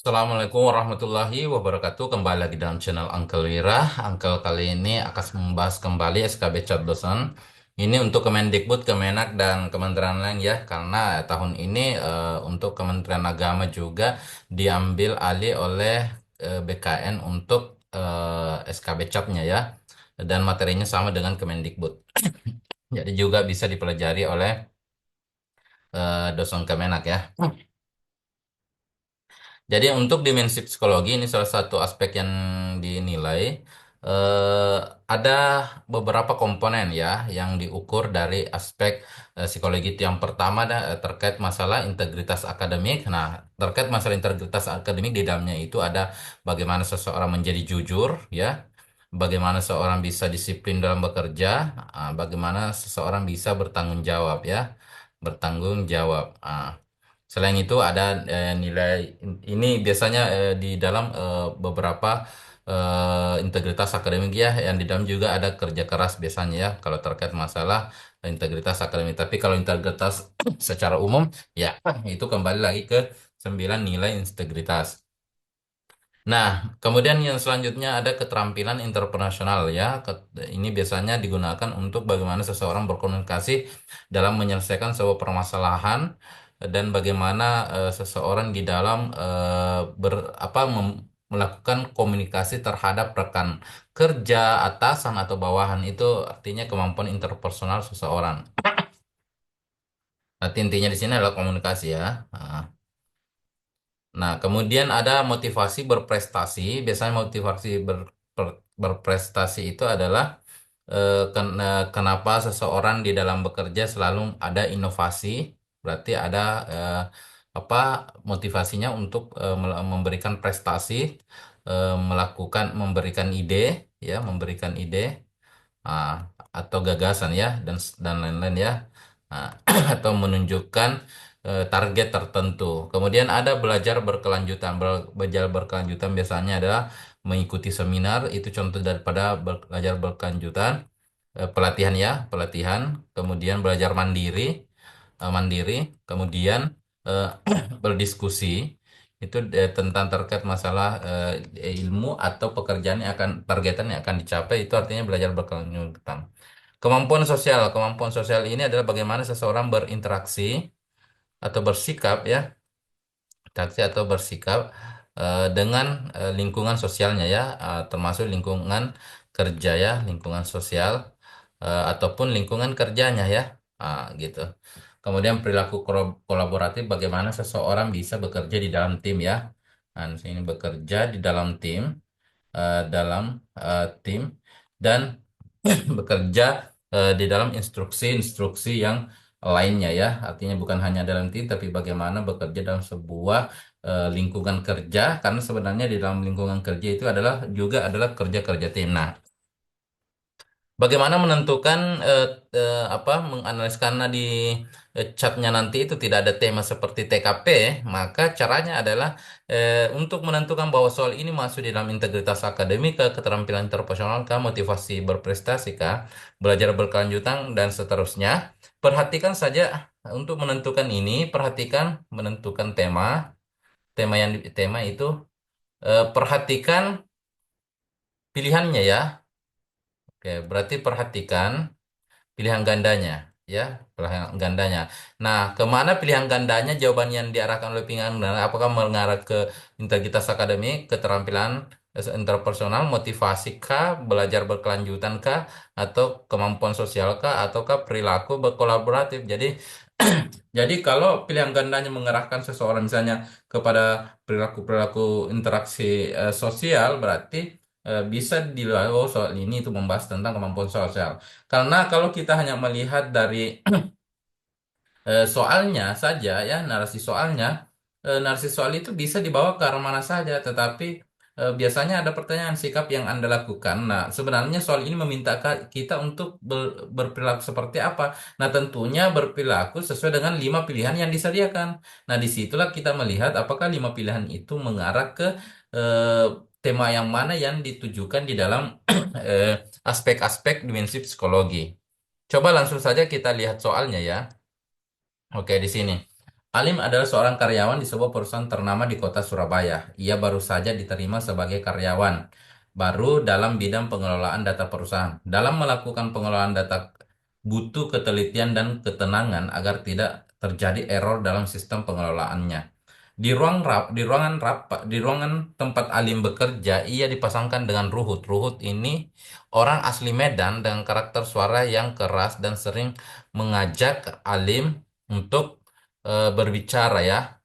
Assalamualaikum warahmatullahi wabarakatuh. Kembali lagi dalam channel Uncle Wira. Uncle kali ini akan membahas kembali SKB Cat Dosen. Ini untuk Kemendikbud, Kemenak, dan kementerian lain ya. Karena tahun ini untuk Kementerian Agama juga diambil alih oleh BKN untuk SKB Catnya ya. Dan materinya sama dengan Kemendikbud. Jadi juga bisa dipelajari oleh dosen Kemenak ya. Jadi untuk dimensi psikologi ini salah satu aspek yang dinilai eh, ada beberapa komponen ya yang diukur dari aspek psikologi itu. Yang pertama terkait masalah integritas akademik. Nah, terkait masalah integritas akademik di dalamnya itu ada bagaimana seseorang menjadi jujur ya, bagaimana seseorang bisa disiplin dalam bekerja, bagaimana seseorang bisa bertanggung jawab ya, bertanggung jawab. Selain itu ada nilai ini biasanya di dalam beberapa integritas akademik ya, yang di dalam juga ada kerja keras biasanya ya kalau terkait masalah integritas akademik. Tapi kalau integritas secara umum ya itu kembali lagi ke 9 nilai integritas. Nah, kemudian yang selanjutnya ada keterampilan interpersonal ya. Ini biasanya digunakan untuk bagaimana seseorang berkomunikasi dalam menyelesaikan sebuah permasalahan dan bagaimana seseorang di dalam melakukan komunikasi terhadap rekan kerja, atasan atau bawahan. Itu artinya kemampuan interpersonal seseorang. Nah, intinya di sini adalah komunikasi ya. Nah, kemudian ada motivasi berprestasi. Biasanya motivasi berprestasi itu adalah kenapa seseorang di dalam bekerja selalu ada inovasi. Berarti ada eh, apa motivasinya untuk memberikan prestasi, memberikan ide, ya, memberikan ide ah, atau gagasan ya dan lain-lain ya. Nah, atau menunjukkan target tertentu. Kemudian ada belajar berkelanjutan. Belajar berkelanjutan biasanya adalah mengikuti seminar, itu contoh daripada belajar berkelanjutan. Pelatihan ya, pelatihan. Kemudian belajar mandiri. Kemudian eh, berdiskusi. Itu tentang terkait masalah ilmu atau pekerjaan yang akan targetan yang akan dicapai, itu artinya belajar berkelanjutan. Kemampuan sosial ini adalah bagaimana seseorang berinteraksi atau bersikap ya, interaksi atau bersikap dengan lingkungan sosialnya ya, termasuk lingkungan kerja ya, lingkungan sosial ataupun lingkungan kerjanya ya, gitu. Kemudian perilaku kolaboratif, bagaimana seseorang bisa bekerja di dalam tim ya. Nah, di sini bekerja di dalam tim, tim dan bekerja di dalam instruksi-instruksi yang lainnya ya. Artinya bukan hanya dalam tim, tapi bagaimana bekerja dalam sebuah lingkungan kerja. Karena sebenarnya di dalam lingkungan kerja itu juga adalah kerja-kerja tim. Nah, bagaimana menentukan menganalisis, karena di chatnya nanti itu tidak ada tema seperti TKP, maka caranya adalah untuk menentukan bahwa soal ini masuk di dalam integritas akademik, keterampilan interpersonal, motivasi berprestasi, belajar berkelanjutan, dan seterusnya. Perhatikan saja untuk menentukan ini, perhatikan menentukan tema itu, perhatikan pilihannya ya. Oke, berarti perhatikan pilihan gandanya ya, pilihan gandanya. Nah, kemana pilihan gandanya, jawaban yang diarahkan oleh pilihan ganda, apakah mengarah ke integritas akademik, keterampilan interpersonal, motivasi kah, belajar berkelanjutan kah, atau kemampuan sosial kah, ataukah perilaku berkolaboratif. Jadi kalau pilihan gandanya mengarahkan seseorang misalnya kepada perilaku-perilaku interaksi sosial, berarti bisa dilihat, oh, soal ini itu membahas tentang kemampuan sosial. Karena kalau kita hanya melihat dari soalnya saja ya, narasi soal itu bisa dibawa ke arah mana saja, tetapi biasanya ada pertanyaan sikap yang Anda lakukan. Nah, sebenarnya soal ini meminta kita untuk berperilaku seperti apa. Nah, tentunya berperilaku sesuai dengan 5 pilihan yang disediakan. Nah, disitulah kita melihat apakah 5 pilihan itu mengarah ke eh, tema yang mana yang ditujukan di dalam eh, aspek-aspek dimensi psikologi. Coba langsung saja kita lihat soalnya ya. Oke, di sini. Alim adalah seorang karyawan di sebuah perusahaan ternama di kota Surabaya. Ia baru saja diterima sebagai karyawan baru dalam bidang pengelolaan data perusahaan. Dalam melakukan pengelolaan data, butuh ketelitian dan ketenangan agar tidak terjadi error dalam sistem pengelolaannya. Di ruangan tempat Alim bekerja, ia dipasangkan dengan Ruhut. Ruhut ini orang asli Medan dengan karakter suara yang keras dan sering mengajak Alim untuk berbicara ya.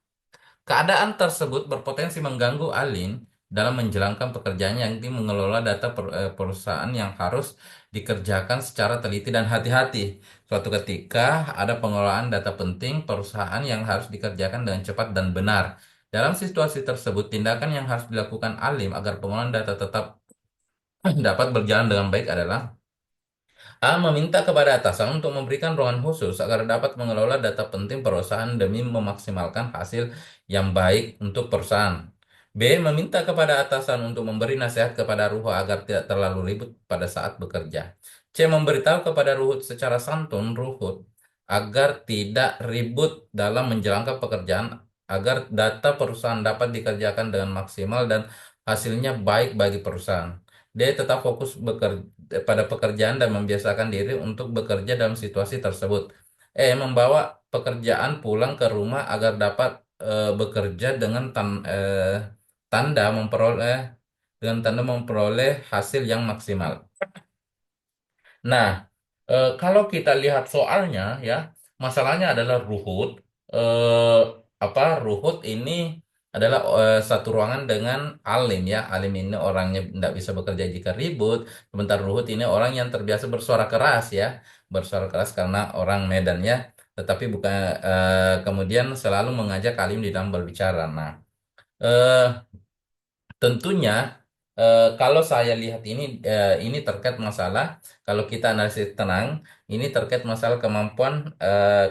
Keadaan tersebut berpotensi mengganggu Alin dalam menjalankan pekerjaannya yang mengelola data perusahaan yang harus dikerjakan secara teliti dan hati-hati. Suatu ketika ada pengelolaan data penting perusahaan yang harus dikerjakan dengan cepat dan benar. Dalam situasi tersebut, tindakan yang harus dilakukan Alim agar pengelolaan data tetap dapat berjalan dengan baik adalah: A. Meminta kepada atasan untuk memberikan ruangan khusus agar dapat mengelola data penting perusahaan demi memaksimalkan hasil yang baik untuk perusahaan. B. Meminta kepada atasan untuk memberi nasihat kepada Ruhut agar tidak terlalu ribut pada saat bekerja. C. Memberitahu kepada Ruhut secara santun Ruhut agar tidak ribut dalam menjalankan pekerjaan agar data perusahaan dapat dikerjakan dengan maksimal dan hasilnya baik bagi perusahaan. Dia tetap fokus pada pekerjaan dan membiasakan diri untuk bekerja dalam situasi tersebut. Membawa pekerjaan pulang ke rumah agar dapat bekerja tanda memperoleh tanda memperoleh hasil yang maksimal. Nah, kalau kita lihat soalnya ya, masalahnya adalah Ruhut. Eh, Ruhut ini adalah satu ruangan dengan Alim ya. Alim ini orangnya tidak bisa bekerja jika ribut. Sementara Ruhut ini orang yang terbiasa bersuara keras ya, bersuara keras karena orang Medan ya. Tetapi bukan kemudian selalu mengajak Alim di dalam berbicara. Nah, eh, tentunya kalau saya lihat ini terkait masalah kalau kita analisis tenang ini terkait masalah kemampuan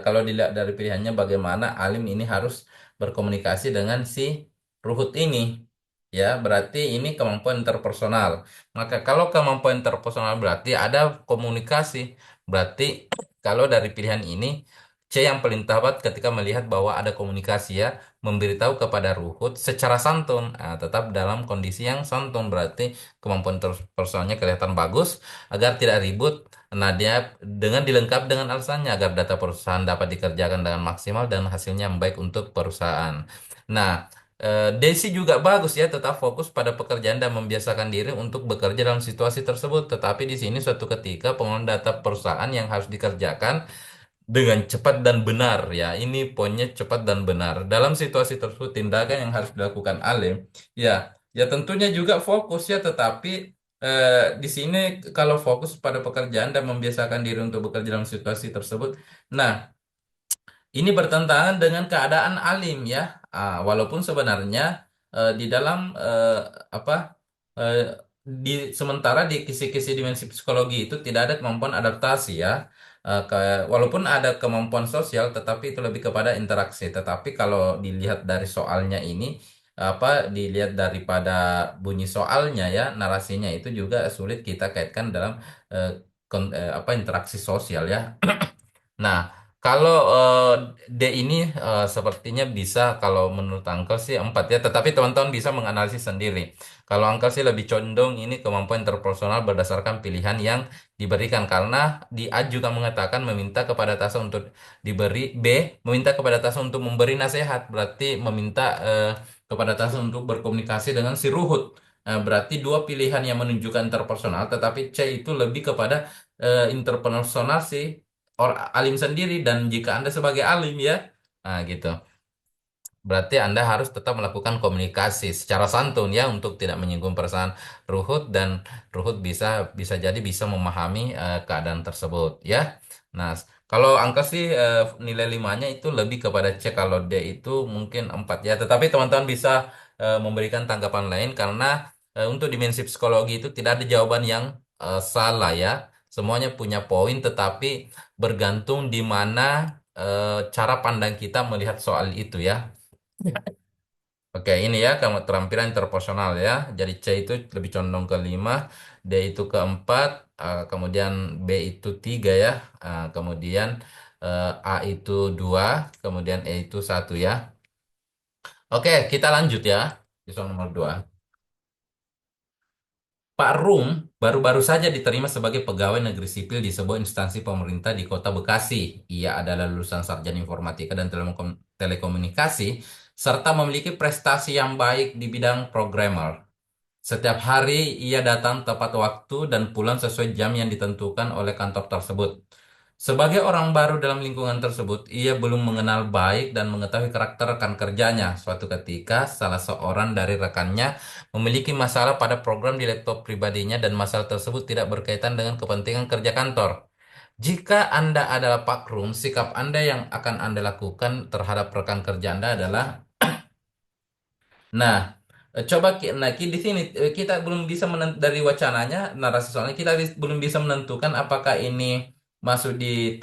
kalau dilihat dari pilihannya bagaimana Alim ini harus berkomunikasi dengan si Ruhut ini ya berarti ini kemampuan interpersonal. Maka kalau kemampuan interpersonal berarti ada komunikasi berarti kalau dari pilihan ini C yang paling tepat ketika melihat bahwa ada komunikasi ya memberitahu kepada Ruhut secara santun, tetap dalam kondisi yang santun berarti kemampuan personalnya kelihatan bagus agar tidak ribut. Nah, dia dengan dilengkapi dengan alasannya agar data perusahaan dapat dikerjakan dengan maksimal dan hasilnya yang baik untuk perusahaan. Nah, Desi juga bagus ya, tetap fokus pada pekerjaan dan membiasakan diri untuk bekerja dalam situasi tersebut. Tetapi di sini suatu ketika pengolahan data perusahaan yang harus dikerjakan dengan cepat dan benar ya. Ini poinnya cepat dan benar. Dalam situasi tersebut tindakan yang harus dilakukan Alim ya ya tentunya juga fokus ya tetapi di sini kalau fokus pada pekerjaan dan membiasakan diri untuk bekerja dalam situasi tersebut. Nah, ini bertentangan dengan keadaan alim ya. Walaupun sebenarnya di dalam apa eh, di sementara di kisi-kisi dimensi psikologi itu tidak ada kemampuan adaptasi ya. Walaupun ada kemampuan sosial, tetapi itu lebih kepada interaksi. Tetapi kalau dilihat dari soalnya ini, dilihat daripada bunyi soalnya ya, narasinya itu juga sulit kita kaitkan dalam eh, interaksi sosial ya. Nah, kalau D ini sepertinya bisa kalau menurut Uncle sih 4 ya, tetapi teman-teman bisa menganalisis sendiri. Kalau Uncle sih lebih condong ini kemampuan interpersonal berdasarkan pilihan yang diberikan karena di A juga mengatakan meminta kepada atasan untuk diberi B, meminta kepada atasan untuk memberi nasihat, berarti meminta kepada atasan untuk berkomunikasi dengan si Ruhut. Berarti dua pilihan yang menunjukkan interpersonal, tetapi C itu lebih kepada interpersonal sih alim sendiri dan jika Anda sebagai alim ya, nah gitu. Berarti Anda harus tetap melakukan komunikasi secara santun ya untuk tidak menyinggung perasaan Ruhut dan Ruhut bisa bisa jadi bisa memahami keadaan tersebut ya. Nah, kalau angka sih nilai limanya itu lebih kepada C kalau D itu mungkin 4 ya. Tetapi teman-teman bisa memberikan tanggapan lain karena untuk dimensi psikologi itu tidak ada jawaban yang salah ya. Semuanya punya poin tetapi bergantung di mana cara pandang kita melihat soal itu ya. Oke, ini ya kamu keterampilan interpersonal ya. Jadi C itu lebih condong ke 5, D itu ke 4, kemudian B itu 3 ya. Kemudian A itu 2, kemudian E itu 1 ya. Oke, kita lanjut ya. Di soal nomor 2. Pak Rum baru-baru saja diterima sebagai pegawai negeri sipil di sebuah instansi pemerintah di Kota Bekasi. Ia adalah lulusan sarjana informatika dan telekomunikasi, serta memiliki prestasi yang baik di bidang programmer. Setiap hari ia datang tepat waktu dan pulang sesuai jam yang ditentukan oleh kantor tersebut. Sebagai orang baru dalam lingkungan tersebut, ia belum mengenal baik dan mengetahui karakter rekan kerjanya. Suatu ketika, salah seorang dari rekannya memiliki masalah pada program di laptop pribadinya dan masalah tersebut tidak berkaitan dengan kepentingan kerja kantor. Jika Anda adalah Pak Rum, sikap Anda yang akan Anda lakukan terhadap rekan kerja Anda adalah. Nah, di sini kita belum bisa dari wacananya narasi soalnya kita belum bisa menentukan apakah ini masuk di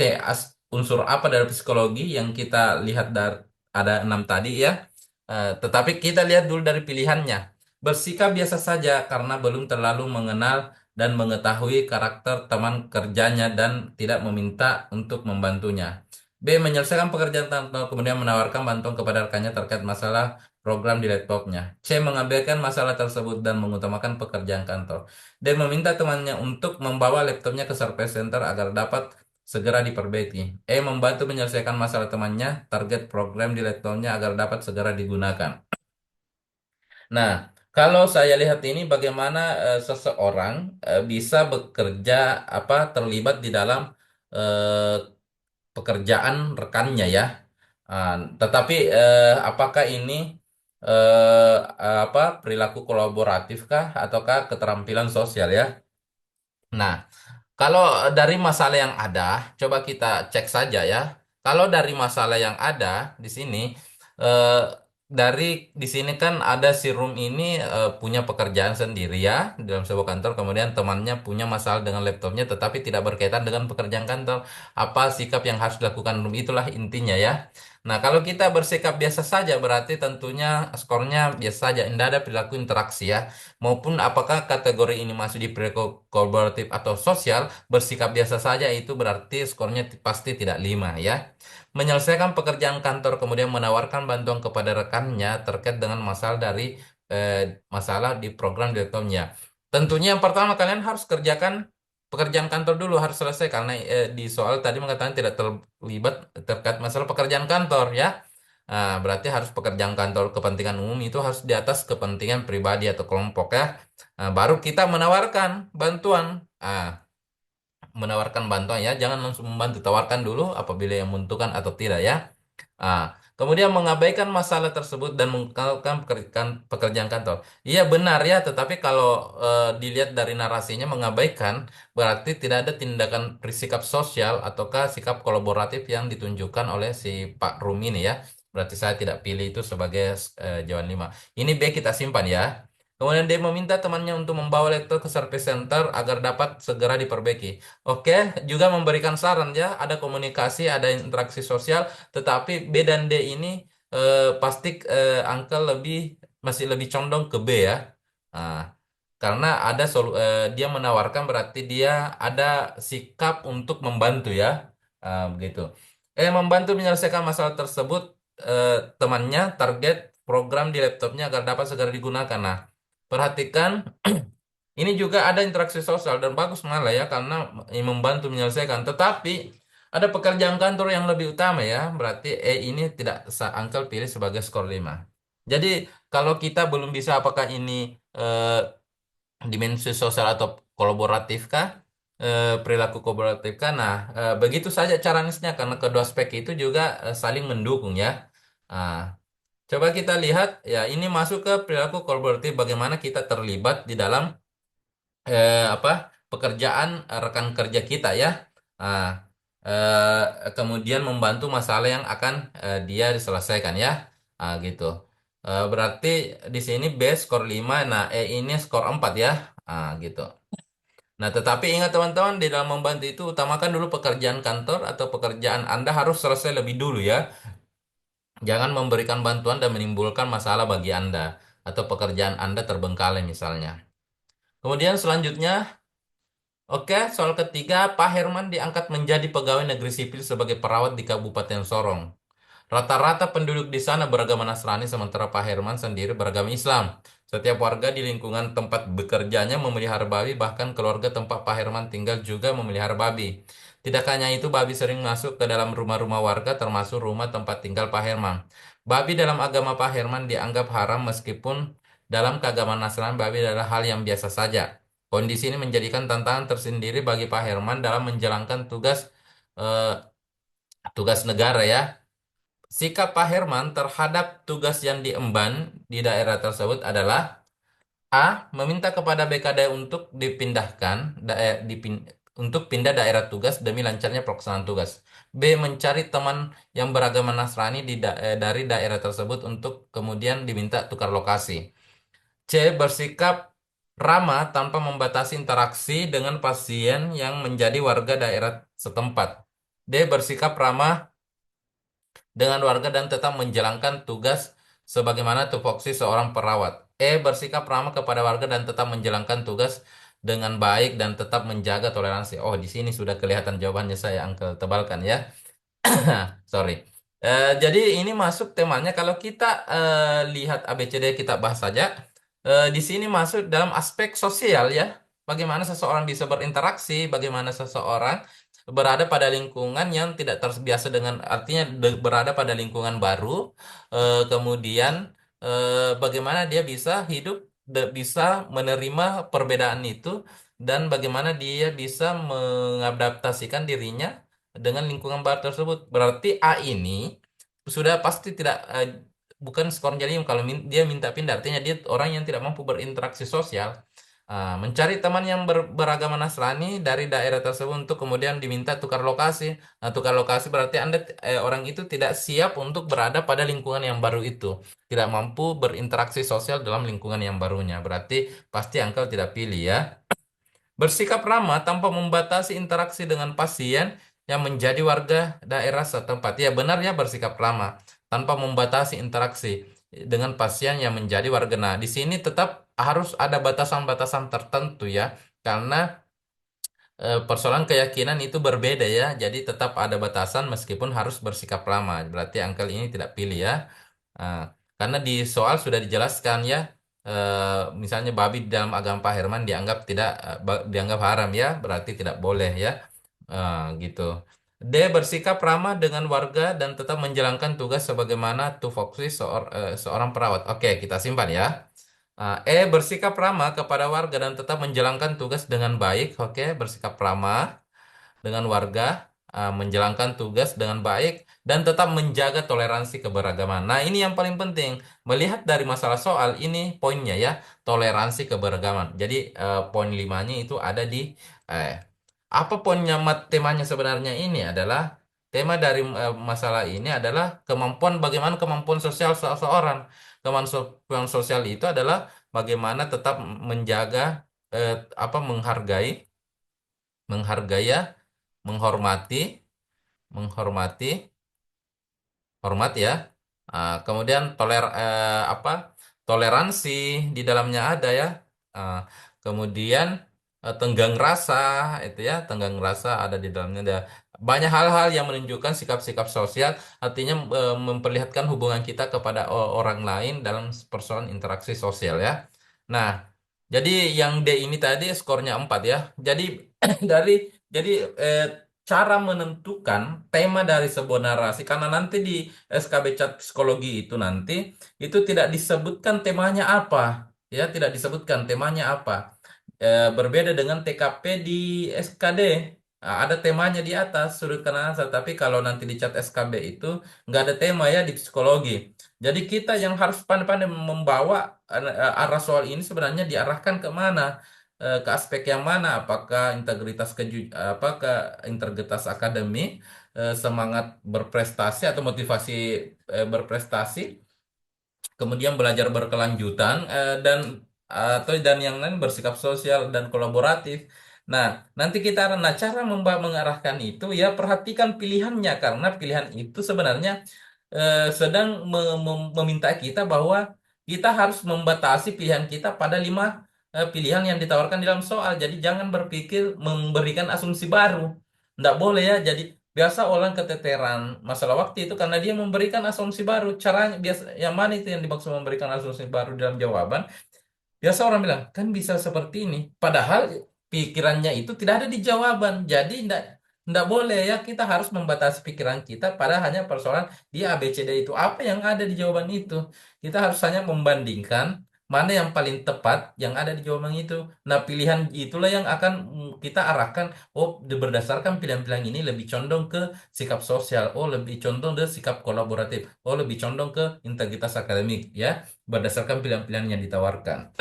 unsur apa dari psikologi yang kita lihat dari ada 6 tadi ya. Tetapi kita lihat dulu dari pilihannya. Bersikap biasa saja karena belum terlalu mengenal dan mengetahui karakter teman kerjanya dan tidak meminta untuk membantunya. B. Menyelesaikan pekerjaan tanpa kemudian menawarkan bantuan kepada rekannya terkait masalah program di laptopnya. C. Mengabaikan masalah tersebut dan mengutamakan pekerjaan kantor. D. Meminta temannya untuk membawa laptopnya ke service center agar dapat segera diperbaiki. E. Membantu menyelesaikan masalah temannya, target program di laptopnya agar dapat segera digunakan. Nah, kalau saya lihat ini bagaimana seseorang bisa bekerja terlibat di dalam eh, pekerjaan rekannya ya. Ah, tetapi apakah ini perilaku kolaboratif kah ataukah keterampilan sosial ya? Nah, kalau dari masalah yang ada, coba kita cek saja ya. Kalau dari masalah yang ada di sini, eh, di sini kan ada si Rum ini punya pekerjaan sendiri ya di dalam sebuah kantor. Kemudian temannya punya masalah dengan laptopnya, tetapi tidak berkaitan dengan pekerjaan kantor. Apa sikap yang harus dilakukan Rum itulah intinya ya. Nah, kalau kita bersikap biasa saja, berarti tentunya skornya biasa saja. Tidak ada perilaku interaksi ya maupun apakah kategori ini masuk di kolaboratif atau sosial, bersikap biasa saja itu berarti skornya pasti tidak 5 ya. Menyelesaikan pekerjaan kantor kemudian menawarkan bantuan kepada rekannya terkait dengan masalah di program di laptopnya. Tentunya yang pertama kalian harus kerjakan pekerjaan kantor dulu harus selesai karena di soal tadi mengatakan tidak terlibat terkait masalah pekerjaan kantor ya. Berarti harus pekerjaan kantor kepentingan umum itu harus di atas kepentingan pribadi atau kelompok ya. Baru kita menawarkan bantuan ya. Jangan langsung membantu, tawarkan dulu apabila yang membutuhkan atau tidak ya. Kemudian mengabaikan masalah tersebut dan mengungkapkan pekerjaan kantor. Iya benar ya, tetapi kalau dilihat dari narasinya mengabaikan berarti tidak ada tindakan bersikap sosial ataukah sikap kolaboratif yang ditunjukkan oleh si Pak Rum ini ya. Berarti saya tidak pilih itu sebagai jawaban 5. Ini B kita simpan ya. Kemudian dia meminta temannya untuk membawa laptop ke service center agar dapat segera diperbaiki. Oke, juga memberikan saran ya, ada komunikasi, ada interaksi sosial, tetapi B dan D ini pasti angka masih lebih condong ke B ya. Nah, karena dia menawarkan berarti dia ada sikap untuk membantu ya. Begitu. Membantu menyelesaikan masalah tersebut temannya target program di laptopnya agar dapat segera digunakan. Nah, perhatikan ini juga ada interaksi sosial dan bagus malah ya karena membantu menyelesaikan. Tetapi ada pekerjaan kantor yang lebih utama ya. Berarti ini tidak angkel pilih sebagai skor 5. Jadi kalau kita belum bisa apakah ini dimensi sosial atau kolaboratif kah? Perilaku kolaboratif kah? Nah, begitu saja cara nisnya karena kedua aspek itu juga saling mendukung ya. Nah, coba kita lihat ya ini masuk ke perilaku kolaboratif bagaimana kita terlibat di dalam pekerjaan rekan kerja kita ya. Nah, kemudian membantu masalah yang akan dia diselesaikan ya. Gitu. Berarti di sini B skor 5, nah E ini skor 4 ya. Gitu. Nah, tetapi ingat teman-teman di dalam membantu itu utamakan dulu pekerjaan kantor atau pekerjaan Anda harus selesai lebih dulu ya. Jangan memberikan bantuan dan menimbulkan masalah bagi Anda atau pekerjaan Anda terbengkalai misalnya. Kemudian selanjutnya Oke, soal ketiga, Pak Herman diangkat menjadi pegawai negeri sipil sebagai perawat di Kabupaten Sorong. Rata-rata penduduk di sana beragama Nasrani, sementara Pak Herman sendiri beragama Islam. Setiap warga di lingkungan tempat bekerjanya memelihara babi, bahkan keluarga tempat Pak Herman tinggal juga memelihara babi. Tidak hanya itu, babi sering masuk ke dalam rumah-rumah warga, termasuk rumah tempat tinggal Pak Herman. Babi dalam agama Pak Herman dianggap haram, meskipun dalam keagamaan Nasrani babi adalah hal yang biasa saja. Kondisi ini menjadikan tantangan tersendiri bagi Pak Herman dalam menjalankan eh, tugas negara ya. Sikap Pak Herman terhadap tugas yang diemban di daerah tersebut adalah: A. Meminta kepada BKD untuk untuk pindah daerah tugas demi lancarnya pelaksanaan tugas. B. Mencari teman yang beragama Nasrani dari daerah tersebut untuk kemudian diminta tukar lokasi. C. Bersikap ramah tanpa membatasi interaksi dengan pasien yang menjadi warga daerah setempat. D. Bersikap ramah dengan warga dan tetap menjalankan tugas sebagaimana tupoksi seorang perawat. E. Bersikap ramah kepada warga dan tetap menjalankan tugas dengan baik dan tetap menjaga toleransi. Oh, di sini sudah kelihatan jawabannya, saya angkel tebalkan ya. Sorry. Jadi ini masuk temanya, kalau kita lihat ABCD kita bahas saja. Di sini masuk dalam aspek sosial ya. Bagaimana seseorang bisa berinteraksi, bagaimana seseorang berada pada lingkungan yang tidak terbiasa dengan, artinya berada pada lingkungan baru. Kemudian bagaimana dia bisa hidup, bisa menerima perbedaan itu, dan bagaimana dia bisa mengadaptasikan dirinya dengan lingkungan baru tersebut. Berarti A ini sudah pasti tidak, bukan skor jalium. Kalau dia minta pindah, artinya dia orang yang tidak mampu berinteraksi sosial. Mencari teman yang beragama Nasrani dari daerah tersebut untuk kemudian diminta tukar lokasi. Nah, tukar lokasi berarti orang itu tidak siap untuk berada pada lingkungan yang baru itu, tidak mampu berinteraksi sosial dalam lingkungan yang barunya. Berarti pasti Angkel tidak pilih ya. Bersikap ramah tanpa membatasi interaksi dengan pasien yang menjadi warga daerah setempat. Ya, benar ya, bersikap ramah tanpa membatasi interaksi dengan pasien yang menjadi warga. Nah, di sini tetap harus ada batasan-batasan tertentu ya, karena persoalan keyakinan itu berbeda ya. Jadi tetap ada batasan meskipun harus bersikap ramah. Berarti angkel ini tidak pilih ya. Nah, karena di soal sudah dijelaskan ya, misalnya babi di dalam agama Pak Herman dianggap tidak, dianggap haram ya, berarti tidak boleh ya. Gitu. D. Bersikap ramah dengan warga dan tetap menjalankan tugas sebagaimana tupoksi seorang perawat. Oke, kita simpan ya. E. Bersikap ramah kepada warga dan tetap menjalankan tugas dengan baik. Oke, bersikap ramah dengan warga, menjalankan tugas dengan baik, dan tetap menjaga toleransi keberagaman. Nah, ini yang paling penting. Melihat dari masalah soal ini, poinnya ya, toleransi keberagaman. Jadi, poin limanya itu ada di eh, apa poinnya, temanya sebenarnya ini adalah, tema dari masalah ini adalah bagaimana kemampuan sosial seseorang. Kemampuan sosial itu adalah bagaimana tetap menjaga, menghargai, ya, menghormati, menghormati, hormat ya. Kemudian toleransi di dalamnya ada ya. Ah, Kemudian tenggang rasa, itu ya, tenggang rasa ada di dalamnya, ada banyak hal-hal yang menunjukkan sikap-sikap sosial, artinya memperlihatkan hubungan kita kepada orang lain dalam persoalan interaksi sosial ya. Nah, jadi yang D ini tadi skornya 4 ya. Jadi dari jadi eh, cara menentukan tema dari sebuah narasi, karena nanti di SKB Cat Psikologi itu nanti itu tidak disebutkan temanya apa, ya, tidak disebutkan temanya apa. Berbeda dengan TKP di SKD. Ada temanya di atas sudut kanan atas, tapi kalau nanti di cat SKB itu nggak ada tema ya di psikologi. Jadi kita yang harus pandai-pandai membawa arah soal ini sebenarnya diarahkan ke mana, ke aspek yang mana, apakah integritas akademik, semangat berprestasi atau motivasi berprestasi, kemudian belajar berkelanjutan, dan yang lain bersikap sosial dan kolaboratif. Nah, nanti cara mengarahkan itu ya, perhatikan pilihannya, karena pilihan itu sebenarnya sedang meminta kita bahwa kita harus membatasi pilihan kita pada lima pilihan yang ditawarkan di dalam soal. Jadi jangan berpikir memberikan asumsi baru. Nggak boleh ya. Jadi biasa orang keteteran masalah waktu itu karena dia memberikan asumsi baru. Caranya biasa yang mana itu yang dimaksud memberikan asumsi baru dalam jawaban? Biasa orang bilang, kan bisa seperti ini. Padahal pikirannya itu tidak ada di jawaban. Jadi tidak boleh ya, kita harus membatasi pikiran kita pada hanya persoalan di A, B, C, D itu. Apa yang ada di jawaban itu? Kita harus hanya membandingkan mana yang paling tepat yang ada di jawaban itu. Nah, pilihan itulah yang akan kita arahkan. Oh, berdasarkan pilihan-pilihan ini lebih condong ke sikap sosial. Oh, lebih condong ke sikap kolaboratif. Oh, lebih condong ke integritas akademik ya, berdasarkan pilihan-pilihan yang ditawarkan.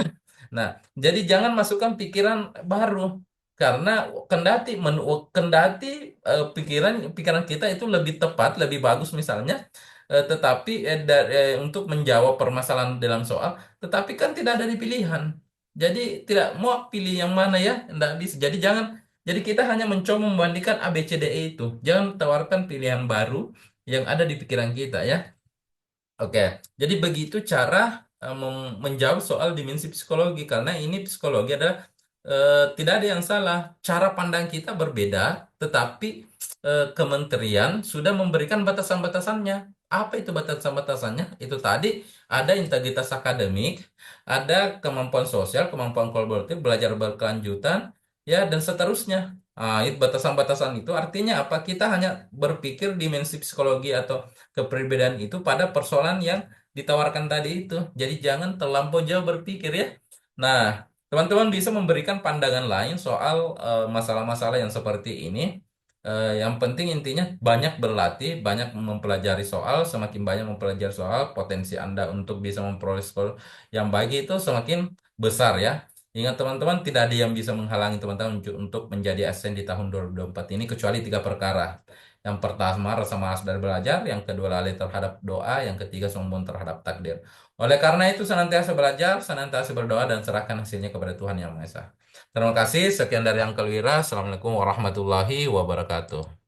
Nah, jadi jangan masukkan pikiran baru karena kendati pikiran pikiran kita itu lebih tepat, lebih bagus misalnya, tetapi untuk menjawab permasalahan dalam soal, tetapi kan tidak ada di pilihan. Jadi tidak mau pilih yang mana ya, tidak bisa. Jadi jangan. Jadi kita hanya mencoba membandingkan A, B, C, D, E itu. Jangan tawarkan pilihan baru yang ada di pikiran kita ya. Oke, jadi begitu cara menjawab soal dimensi psikologi karena ini psikologi adalah tidak ada yang salah. Cara pandang kita berbeda, tetapi kementerian sudah memberikan batasan-batasannya. Apa itu batasan-batasannya? Itu tadi ada integritas akademik, ada kemampuan sosial, kemampuan kolaboratif, belajar berkelanjutan, ya dan seterusnya. Itu batasan-batasan itu artinya apa? Kita hanya berpikir dimensi psikologi atau kepribadian itu pada persoalan yang ditawarkan tadi itu. Jadi jangan terlampau jauh berpikir ya. Nah, teman-teman bisa memberikan pandangan lain soal masalah-masalah yang seperti ini. Yang penting intinya banyak berlatih, banyak mempelajari soal, semakin banyak mempelajari soal, potensi Anda untuk bisa memperoleh skor yang baik itu semakin besar ya. Ingat teman-teman, tidak ada yang bisa menghalangi teman-teman untuk menjadi ASN di tahun 2024 ini kecuali tiga perkara. Yang pertama, rasa malas dari belajar. Yang kedua, lalai terhadap doa. Yang ketiga, sombong terhadap takdir. Oleh karena itu, senantiasa belajar, senantiasa berdoa, dan serahkan hasilnya kepada Tuhan Yang Maha Esa. Terima kasih. Sekian dari Angkel Wira. Assalamualaikum warahmatullahi wabarakatuh.